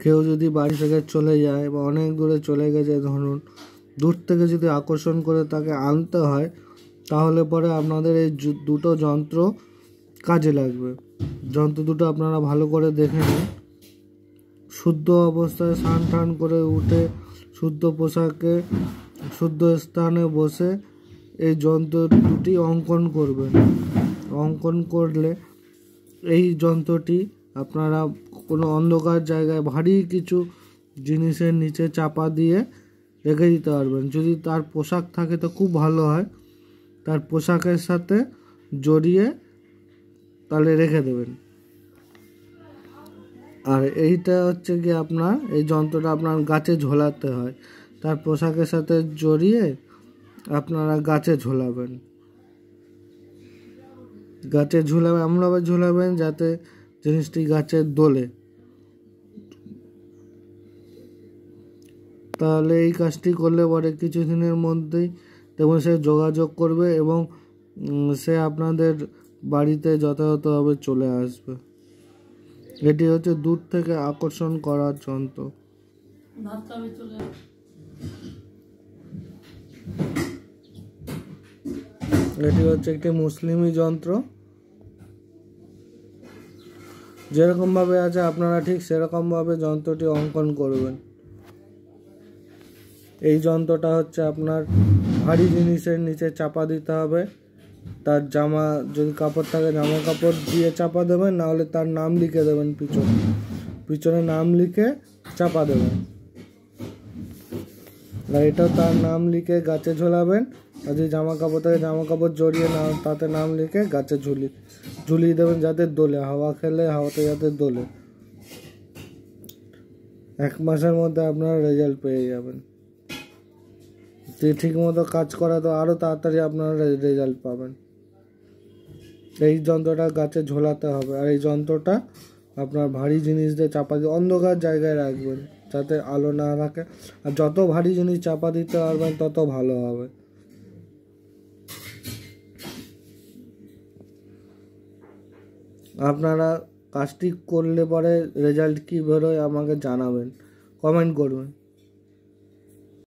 কেউ যদি বাড়ি থেকে চলে যায় বা অনেক দূরে চলে গেছে, ধরুন দূর থেকে যদি আকর্ষণ করে তাকে আনতে হয়, তাহলে পরে আপনাদের এই দুটো যন্ত্র কাজে লাগবে। যন্ত্র দুটো আপনারা ভালো করে দেখে নিন। শুদ্ধ অবস্থায় স্নান টান করে উঠে শুদ্ধ পোশাকে শুদ্ধ স্থানে বসে এই যন্ত্র দুটি অঙ্কন করবেন। অঙ্কন করলে এই যন্ত্রটি আপনারা কোনো অন্ধকার জায়গায় ভারী কিছু জিনিসের নিচে চাপা দিয়ে রেখে দিতে পারবেন। যদি তার পোশাক থাকে তো খুব ভালো হয়, তার পোশাকের সাথে জড়িয়ে তাহলে রেখে দেবেন। আর এইটা হচ্ছে কি আপনার এই যন্ত্রটা আপনার গাছে ঝোলাতে হয়, তার পোশাকের সাথে জড়িয়ে আপনারা গাছে ঝোলাবেন। গাছে ঝুলাবেন, এমনভাবে ঝুলাবেন যাতে জিনিসটি গাছে দোলে। তাহলে এই কাজটি করলে পরে কিছুদিনের মধ্যেই দেখুন সে যোগাযোগ করবে এবং সে আপনাদের বাড়িতে যথাযথভাবে চলে আসবে। এটি হচ্ছে দূর থেকে আকর্ষণ করার যন্ত্র। এটি হচ্ছে একটি মুসলিমি যন্ত্র। যেরকমভাবে আছে আপনারা ঠিক সেরকমভাবে যন্ত্রটি অঙ্কন করবেন। এই যন্ত্রটা হচ্ছে আপনার ভারী জিনিসের নিচে চাপা দিতে হবে। তার জামা যদি কাপড় থাকে জামা কাপড় দিয়ে চাপা দেবেন, নাহলে তার নাম লিখে দেবেন, পিছনে নাম লিখে চাপা দেবেন। আর এটাও তার নাম লিখে গাছে ঝোলাবেন। আর যদি জামা কাপড় থাকে জামা কাপড় জড়িয়ে তাতে নাম লিখে গাছে ঝুলিয়ে দেবেন যাতে দোলে, হাওয়া খেলে হাওয়াতে যাতে দোলে। 1 মাসের মধ্যে আপনারা রেজাল্ট পেয়ে যাবেন। ঠিক মতো কাজ করা তো আরও তাড়াতাড়ি আপনারা রেজাল্ট পাবেন। এই যন্ত্রটা গাছে ঝোলাতে হবে। আর এই যন্ত্রটা আপনার ভারী জিনিস দিয়ে চাপা দিয়ে অন্ধকার জায়গায় রাখবেন যাতে আলো না থাকে। আর যত ভারী জিনিস চাপা দিতে পারবেন তত ভালো হবে। আপনারা কাজটি করলে পরে রেজাল্ট কী বেরোয় আমাকে জানাবেন, কমেন্ট করবেন।